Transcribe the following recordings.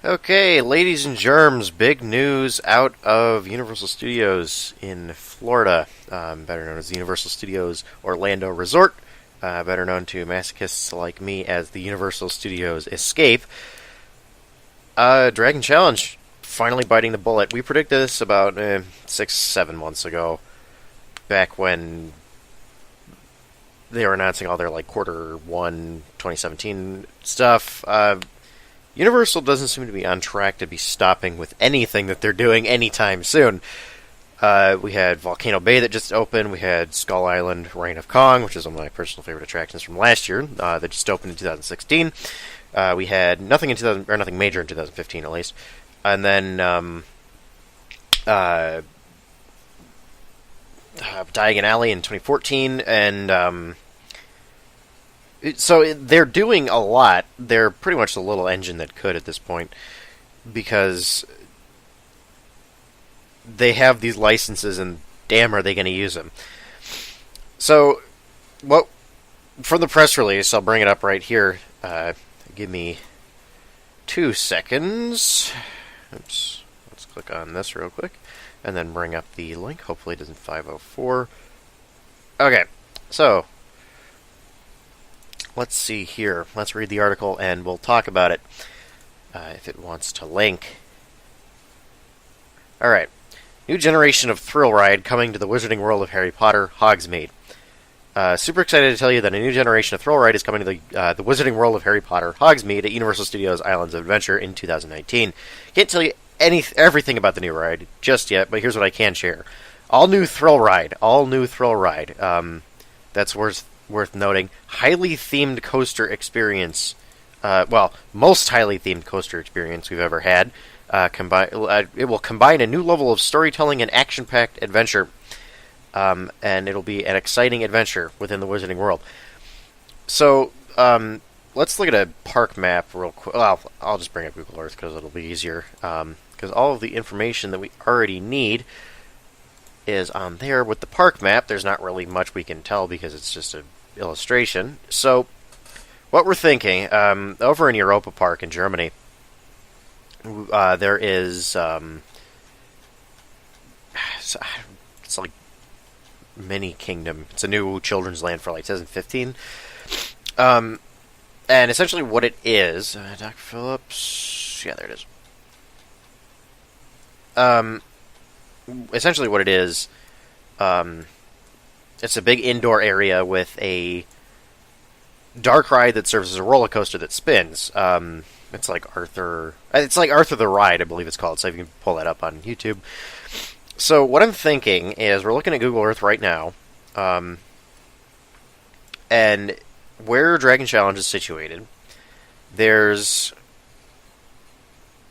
Okay, ladies and germs, big news out of Universal Studios in Florida, better known as the Universal Studios Orlando Resort, better known to masochists like me as the Universal Studios Escape. Dragon Challenge finally biting the bullet. We predicted this about 6, 7 months ago, back when they were announcing all their Q1 2017 stuff. Universal doesn't seem to be on track to be stopping with anything that they're doing anytime soon. We had Volcano Bay that just opened. We had Skull Island, Reign of Kong, which is one of my personal favorite attractions from last year. That just opened in 2016. We had nothing in nothing major in 2015 at least, and then Diagon Alley in 2014, and so they're doing a lot. They're pretty much the little engine that could at this point, because they have these licenses, and damn, are they going to use them? So, what from the press release? I'll bring it up right here. Give me 2 seconds. Oops. Let's click on this real quick, and then bring up the link. Hopefully, it isn't 504. Okay, so. Let's see here. Let's read the article and we'll talk about it if it wants to link. Alright. New generation of thrill ride coming to the Wizarding World of Harry Potter, Hogsmeade. Super excited to tell you that a new generation of thrill ride is coming to the Wizarding World of Harry Potter, Hogsmeade at Universal Studios Islands of Adventure in 2019. Can't tell you everything about the new ride just yet, but here's what I can share. All new thrill ride. That's worth noting. Highly themed coaster experience. Most highly themed coaster experience we've ever had. It will combine a new level of storytelling and action-packed adventure. And it'll be an exciting adventure within the Wizarding World. So, let's look at a park map real quick. Well, I'll just bring up Google Earth because it'll be easier. Because all of the information that we already need is on there. With the park map, there's not really much we can tell because it's just an illustration. So, what we're thinking, over in Europa Park in Germany, there is, it's like Mini Kingdom. It's a new children's land for 2015. And essentially what it is, Dr. Phillips, yeah, there it is. Essentially what it is, it's a big indoor area with a dark ride that serves as a roller coaster that spins. It's like Arthur the Ride, I believe it's called, so you can pull that up on YouTube. So what I'm thinking is we're looking at Google Earth right now, and where Dragon Challenge is situated,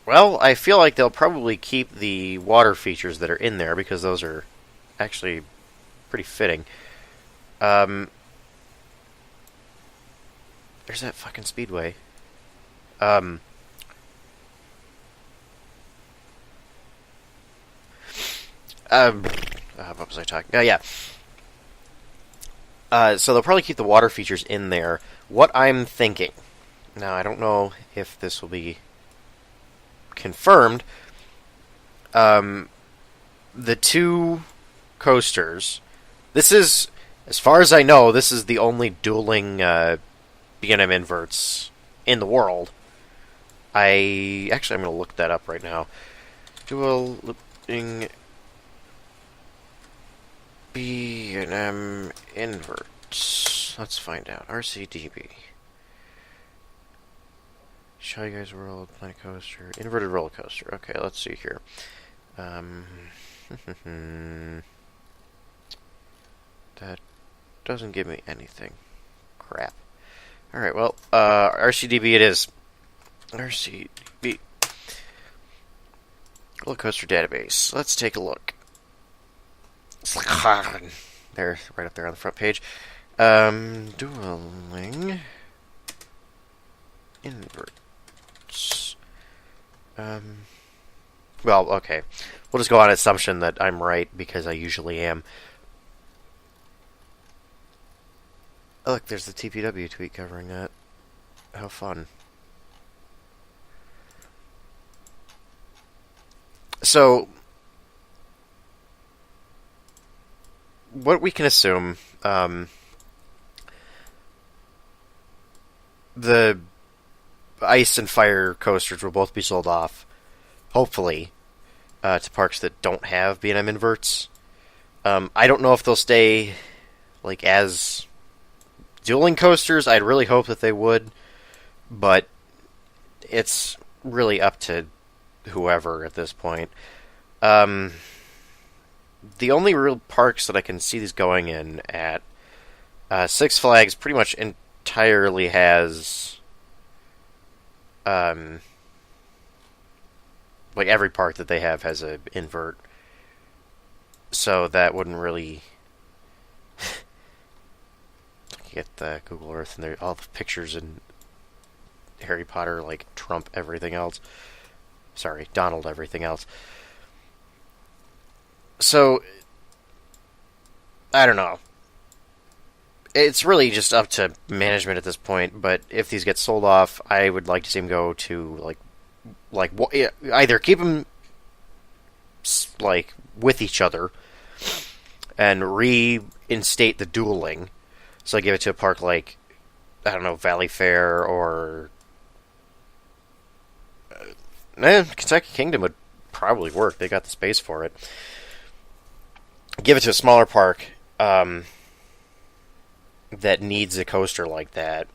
I feel like they'll probably keep the water features that are in there because those are actually pretty fitting. There's that fucking speedway. What was I talking? Yeah. So they'll probably keep the water features in there. What I'm thinking, now I don't know if this will be confirmed. The 2 coasters. This is, as far as I know, this is the only dueling B&M inverts in the world. I'm going to look that up right now. Dueling B&M inverts. Let's find out. RCDB. Shy Guys World, Planet Coaster, Inverted Roller Coaster. Okay, let's see here. That doesn't give me anything. Crap. Alright, well, RCDB it is. RCDB. Roller Coaster Database. Let's take a look. There, right up there on the front page. Dueling inverts. Well, okay. We'll just go on assumption that I'm right, because I usually am. Oh, look, there's the TPW tweet covering that. How fun. So, what we can assume, the ice and fire coasters will both be sold off, hopefully, to parks that don't have B&M inverts. I don't know if they'll stay like as dueling coasters. I'd really hope that they would, but it's really up to whoever at this point. Um, the only real parks that I can see these going in at Six Flags pretty much entirely has um, like every park that they have has a invert, so that wouldn't really get the Google Earth and all the pictures in Harry Potter like trump everything else. Sorry, Donald everything else. So I don't know. It's really just up to management at this point. But if these get sold off, I would like to see them go to either keep them like with each other and reinstate the dueling. So give it to a park like, I don't know, Valley Fair or Kentucky Kingdom would probably work. They got the space for it. Give it to a smaller park that needs a coaster like that,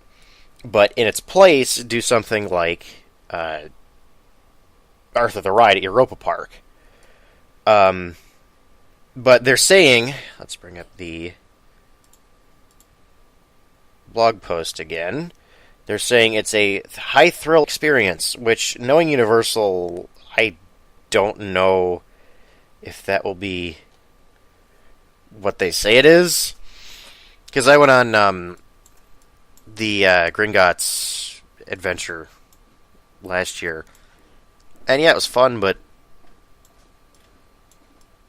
but in its place, do something like Arthur the Ride at Europa Park. But they're saying, let's bring up the blog post again. They're saying it's a high thrill experience, which, knowing Universal, I don't know if that will be what they say it is. Because I went on the Gringotts adventure last year, and yeah, it was fun, but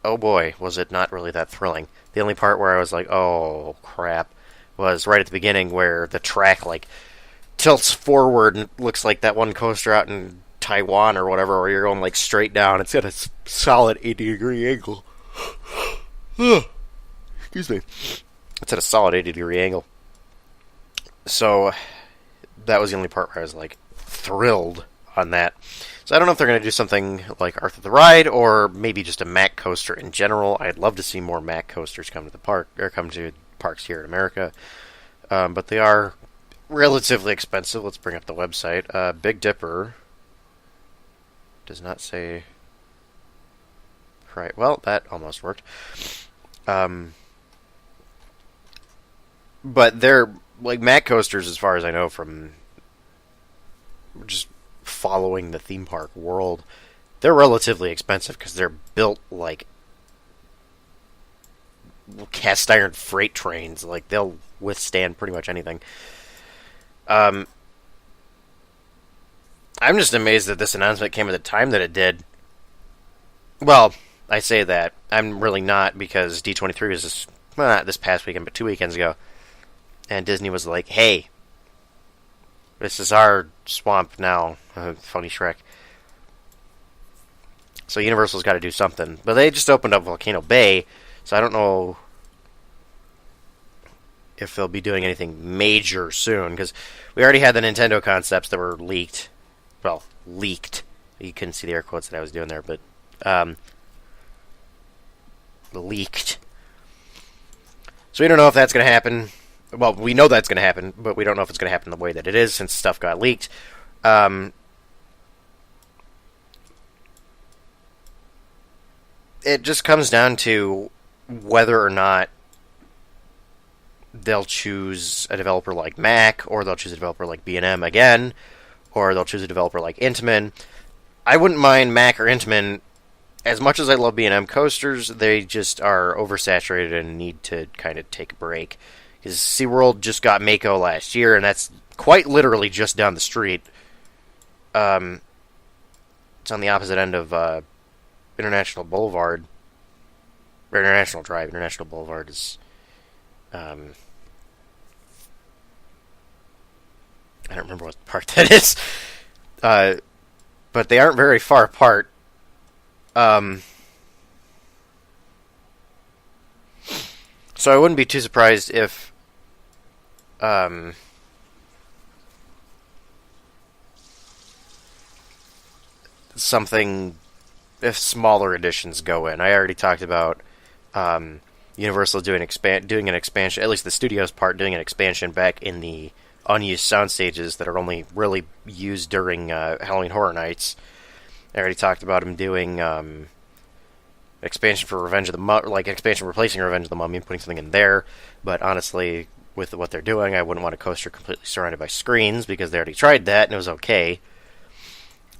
oh boy, was it not really that thrilling. The only part where I was like, oh crap, was right at the beginning where the track like tilts forward and it looks like that one coaster out in Taiwan or whatever, where you're going like straight down. It's got a solid 80-degree angle. Excuse me. It's at a solid 80-degree angle. So that was the only part where I was like thrilled on that. So I don't know if they're going to do something like Arthur the Ride or maybe just a Mack coaster in general. I'd love to see more Mack coasters come to the park or come to parks here in America. But they are relatively expensive. Let's bring up the website. Big Dipper does not say. Right. Well, that almost worked. But they're like Mack coasters, as far as I know from just following the theme park world. They're relatively expensive because they're built like cast iron freight trains. Like they'll withstand pretty much anything. I'm just amazed that this announcement came at the time that it did. Well, I say that. I'm really not, because D23 was not this past weekend, but 2 weekends ago. And Disney was like, hey, this is our swamp now. Funny Shrek. So Universal's got to do something. But they just opened up Volcano Bay, so I don't know if they'll be doing anything major soon, because we already had the Nintendo concepts that were leaked. Well, leaked. You couldn't see the air quotes that I was doing there, but leaked. So we don't know if that's going to happen. Well, we know that's going to happen, but we don't know if it's going to happen the way that it is, since stuff got leaked. It just comes down to whether or not they'll choose a developer like Mack, or they'll choose a developer like B&M again, or they'll choose a developer like Intamin. I wouldn't mind Mack or Intamin. As much as I love B&M coasters, they just are oversaturated and need to kind of take a break. Because SeaWorld just got Mako last year, and that's quite literally just down the street. It's on the opposite end of International Boulevard. Or International Drive. International Boulevard is... I don't remember what part that is. But they aren't very far apart. Um, so I wouldn't be too surprised if um, something if smaller editions go in. I already talked about um, Universal doing an expansion, at least the studio's part doing an expansion back in the unused sound stages that are only really used during Halloween Horror Nights. I already talked about him doing expansion for Revenge of the like expansion replacing Revenge of the Mummy and putting something in there. But honestly, with what they're doing, I wouldn't want a coaster completely surrounded by screens because they already tried that and it was okay.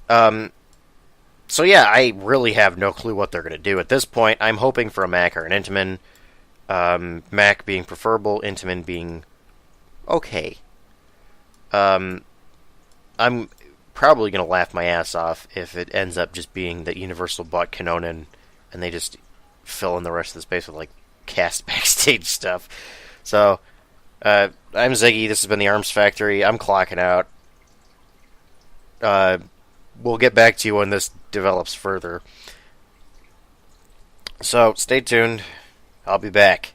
Um, so yeah, I really have no clue what they're going to do at this point. I'm hoping for a Mac or an Intamin. Mac being preferable, Intamin being okay. Um, I'm probably going to laugh my ass off if it ends up just being that Universal bought Kanonen and they just fill in the rest of the space with like cast backstage stuff. So, I'm Ziggy. This has been the Arms Factory. I'm clocking out. Uh, we'll get back to you when this develops further. So, stay tuned. I'll be back.